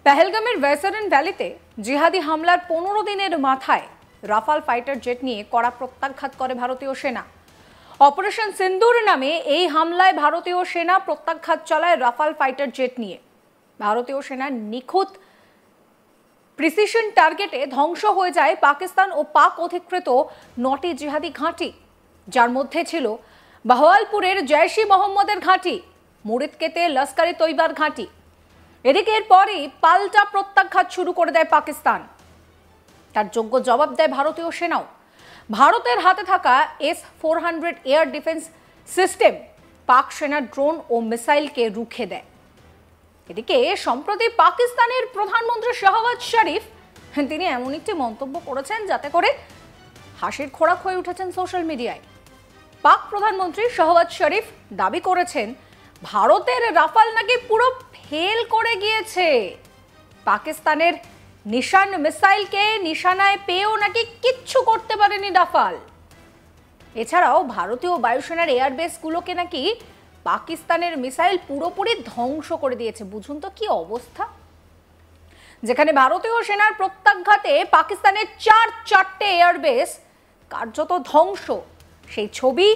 পেহেলগামের ওয়েসারেন ভ্যালিতে জিহাদি হামলার 15 দিনের মাথায় রাফাল ফাইটার জেট নিয়ে কড়া প্রত্যাঘাত করে ভারতীয় সেনা। অপারেশন সিন্দুর নামে এই হামলায় ভারতীয় সেনা প্রত্যাঘাত চালায় রাফাল ফাইটার জেট নিয়ে। ভারতীয় সেনার নিখুঁত প্রিসিশন টার্গেটে ধ্বংস হয়ে যায় পাকিস্তান ও পাক অধিকৃত 9টি জিহাদি ঘাঁটি, যার মধ্যে ছিল বাহওয়ালপুরের জৈশ-ই মোহাম্মদের ঘাঁটি, মুরিদকেতে লস্কর-ই তৈবার ঘাঁটি। এদিকে এরপরই পাল্টা প্রত্যাঘাত শুরু করে দেয় পাকিস্তান। তার যোগ্য জবাব দেয় ভারতীয় সেনাও। ভারতের হাতে থাকা S-400 এয়ার ডিফেন্স সিস্টেম পাক সেনার ড্রোন ও মিসাইলকে রুখে দেয়। এদিকে সম্প্রতি পাকিস্তানের প্রধানমন্ত্রী শাহবাজ শরীফ তিনি এমন একটি মন্তব্য করেছেন যাতে করে হাসির খোরাক হয়ে উঠেছেন সোশ্যাল মিডিয়ায়। পাক প্রধানমন্ত্রী শাহবাজ শরীফ দাবি করেছেন ভারতের রাফাল নাকি পুরো ফেল করে গিয়েছে। পাকিস্তানের নিশান মিসাইলকে নিশানায় পেয়েও নাকি কিচ্ছু করতে পারেনি রাফাল। এছাড়াও ভারতীয় বায়ুসেনার এয়ারবেসগুলোকে নাকি পাকিস্তানের মিসাইল পুরোপুরি ধ্বংস করে দিয়েছে। বুঝুন তো কি অবস্থা, যেখানে ভারতীয় সেনার প্রত্যাঘাতে পাকিস্তানের চারটে এয়ারবেস কার্যত ধ্বংস, সেই ছবি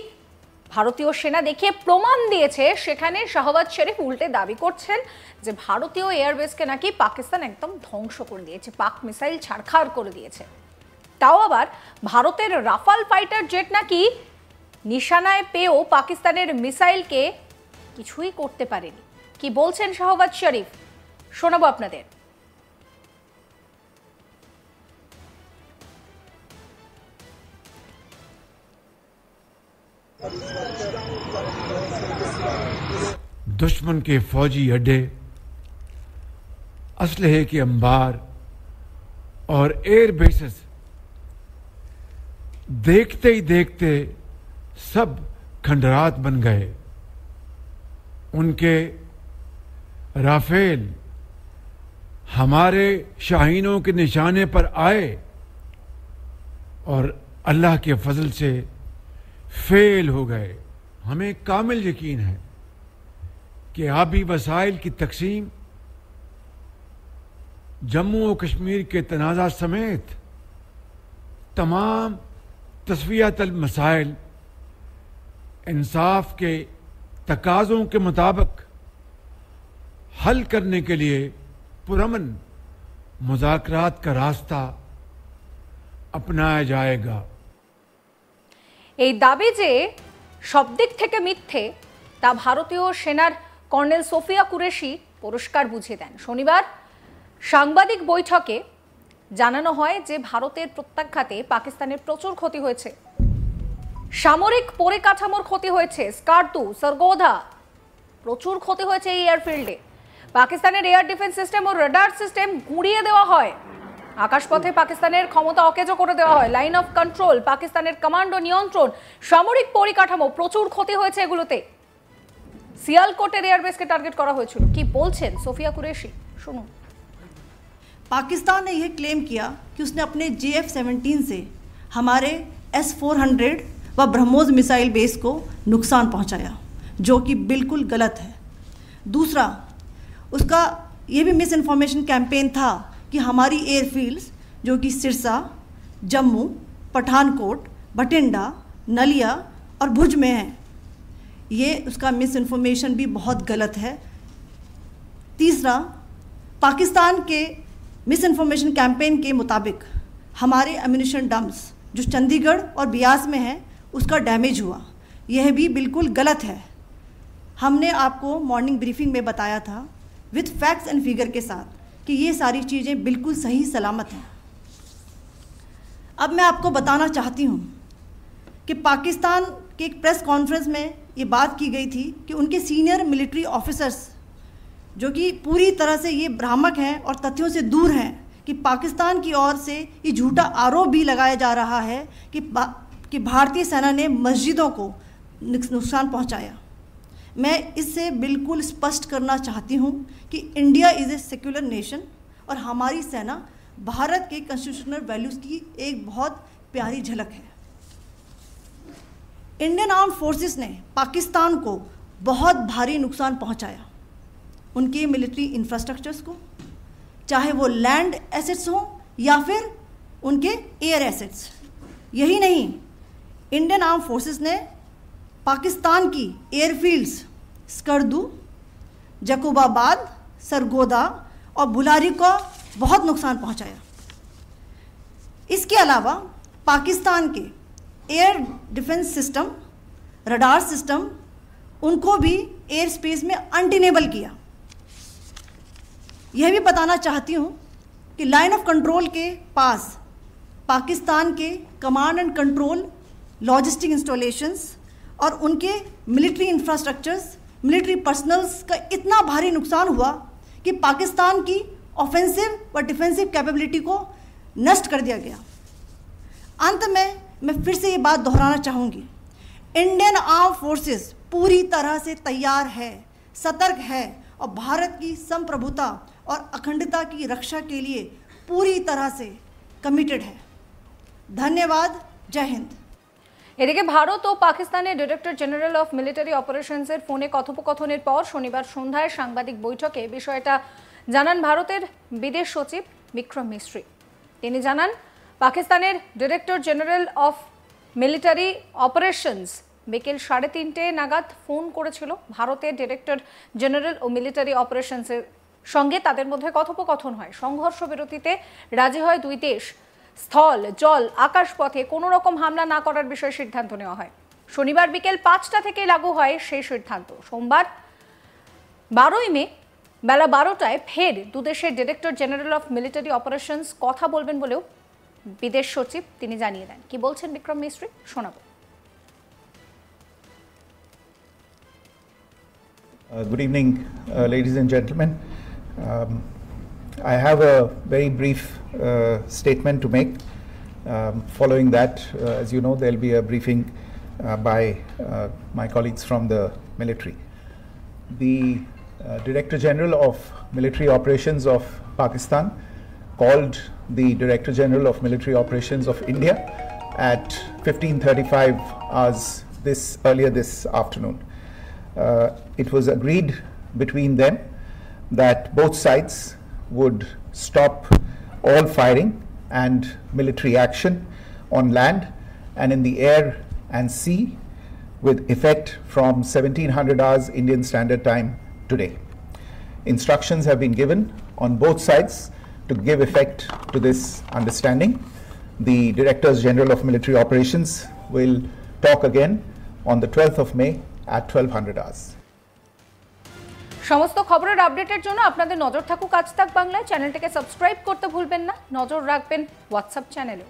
ভারতীয় সেনা দেখে প্রমাণ দিয়েছে। সেখানে শাহবাজ শরীফ উল্টে দাবি করছেন যে ভারতীয় এয়ারবেসকে নাকি পাকিস্তান একদম ধ্বংস করে দিয়েছে, পাক মিসাইল ছাড়খাড় করে দিয়েছে। তাও আবার ভারতের রাফাল ফাইটার জেট নাকি নিশানায় পেয়েও পাকিস্তানের মিসাইলকে কিছুই করতে পারেনি। কি বলছেন শাহবাজ শরীফ, শোনাবো আপনাদের। दुश्मन के फौजी अड्डे, असलहे के अंबार और एयर बेसेस देखते ही देखते सब खंडरात बन गए। उनके राफेल हमारे शाहीनों के निशाने पर आए और अल्लाह के फजल से फेल हो गए। हमें कामिल यकीन है कि आबी वसाइल की तकसीम, जम्मू और कश्मीर के तनाज़ा समेत तमाम तस्वीयातल मसाइल इंसाफ के तकाज़ों के मुताबिक हल करने के लिए पुरअमन मुज़ाकरात का रास्ता अपनाया जाएगा। এই দাবি যে সব দিক থেকে মিথ্যে তা ভারতীয় সেনার কর্নেল সোফিয়া কুরেশি পরিষ্কার বুঝিয়ে দেন। শনিবার সাংবাদিক বৈঠকে জানানো হয় যে ভারতের প্রত্যাঘাতে পাকিস্তানের প্রচুর ক্ষতি হয়েছে, সামরিক পরিকাঠামোর ক্ষতি হয়েছে, স্কারদু, সরগোধা প্রচুর ক্ষতি হয়েছে এই এয়ারফিল্ডে। পাকিস্তানের এয়ার ডিফেন্স সিস্টেম ও রাডার সিস্টেম গুঁড়িয়ে দেওয়া হয়, আকাশপথে পাকিস্তানের ক্ষমতা অকেজো করে দেওয়া হয়, লাইন অফ কন্ট্রোল, পাকিস্তানের কমান্ডো নিয়ন্ত্রণ, সামরিক পরিকাঠামো প্রচুর ক্ষতি হয়েছে এগুলোতে। সিয়ালকোটের এয়ারবেসকে টার্গেট করা হয়েছিল। কি বলছেন সোফিয়া কুরেশি, শুনুন। पाकिस्तान ने यह क्लेम किया कि उसने अपने JF-17 से हमारे S-400 व ब्रह्मोस मिसाइल बेस को नुकसान पहुंचाया, जो कि बिल्कुल गलत है। दूसरा, उसका ये भी मिस इन्फॉर्मेशन कैंपेन था कि हमारी एयरफील्ड्स जो कि सिरसा, जम्मू, पठानकोट, बठिंडा, नलिया और भुज में हैं, ये उसका मिस इन्फॉर्मेशन भी बहुत गलत है। तीसरा, पाकिस्तान के मिस इन्फॉर्मेशन कैंपेन के मुताबिक हमारे एम्यूनिशन डम्प्स जो चंडीगढ़ और बियास में हैं उसका डैमेज हुआ, यह भी बिल्कुल गलत है। हमने आपको मॉर्निंग ब्रीफिंग में बताया था विद फैक्ट्स एंड फिगर के साथ कि ये सारी चीज़ें बिल्कुल सही सलामत हैं। अब मैं आपको बताना चाहती हूँ कि पाकिस्तान के एक प्रेस कॉन्फ्रेंस में ये बात की गई थी कि उनके सीनियर मिलिट्री ऑफिसर्स जो कि पूरी तरह से ये भ्रामक हैं और तथ्यों से दूर हैं कि पाकिस्तान की ओर से ये झूठा आरोप भी लगाया जा रहा है कि भारतीय सेना ने मस्जिदों को नुकसान पहुंचाया। मैं इससे बिल्कुल स्पष्ट करना चाहती हूं कि India is a secular nation और हमारी सेना भारत के कॉन्स्टिट्यूशनल वैल्यूज़ की एक बहुत प्यारी झलक है। इंडियन आर्म्ड फोर्सेस ने पाकिस्तान को बहुत भारी नुकसान पहुंचाया, उनके मिलिट्री इंफ्रास्ट्रक्चर्स को, चाहे वो लैंड एसेट्स हों या फिर उनके एयर एसेट्स। यही नहीं, इंडियन आर्म फोर्सेस ने पाकिस्तान की एयरफील्ड्स स्कर्दू, जकोबाबाद, सरगोदा और बुलारी को बहुत नुकसान पहुंचाया। इसके अलावा पाकिस्तान के air defence system, radar system, उनको भी एयर स्पेस में अनटेनेबल किया। यह भी बताना चाहती हूँ कि लाइन ऑफ कंट्रोल के पास पाकिस्तान के command and control logistic installations और उनके मिलिट्री इंफ्रास्ट्रक्चर्स, मिलिट्री पर्सनल्स का इतना भारी नुकसान हुआ कि पाकिस्तान की ऑफेंसिव व डिफेंसिव कैपेबिलिटी को नष्ट कर दिया गया। अंत में मैं फिर से ये बात दोहराना चाहूँगी, इंडियन आर्म फोर्सेस पूरी तरह से तैयार है, सतर्क है और भारत की संप्रभुता और अखंडता की रक्षा के लिए पूरी तरह से कमिटेड है। धन्यवाद। जय हिंद। এদিকে ভারত ও পাকিস্তানের ডিরেক্টর জেনারেল অফ মিলিটারি অপারেশনসের ফোনে কথোপকথনের পর শনিবার সন্ধ্যায় সাংবাদিক বৈঠকে বিষয়টা জানান ভারতের বিদেশ সচিব বিক্রম মিস্ত্রি। তিনি জানান, পাকিস্তানের director general of military operations বিকেল 3:30 নাগাদ ফোন করেছিল ভারতের ডিরেক্টর জেনারেল ও মিলিটারি অপারেশনসের সঙ্গে। তাদের মধ্যে কথোপকথন হয়। সংঘর্ষ বিরতিতে রাজি হয় দুই দেশ। স্থল, জল, আকাশপথে কোনো রকম হামলা না করার বিষয়ে সিদ্ধান্ত নেওয়া হয়। শনিবার বিকেল 5টা থেকে লাগু হয় সেই সিদ্ধান্ত। সোমবার 12ই মে বেলা 12টায় ফের দুদেশের director general of military operations কথা বলবেন বলেও বিদেশ সচিব তিনি জানিয়ে দেন। কি বলছেন বিক্রম মিস্ত্রি, শোনাবো। Good evening, ladies and gentlemen. I have a very brief statement to make. Following that, as you know, there will be a briefing by my colleagues from the military. The Director General of Military Operations of Pakistan called the Director General of Military Operations of India at 15:35 hours earlier this afternoon. It was agreed between them that both sides would stop all firing and military action on land and in the air and sea with effect from 1700 hours Indian Standard Time today. Instructions have been given on both sides to give effect to this understanding. The Directors General of Military Operations will talk again on the 12th of May at 1200 hours. সমস্ত খবরের আপডেটের জন্য আপনাদের নজর থাকুক আজ তাক বাংলায়। চ্যানেলটিকে সাবস্ক্রাইব করতে ভুলবেন না। নজর রাখবেন হোয়াটসঅ্যাপ চ্যানেলেও।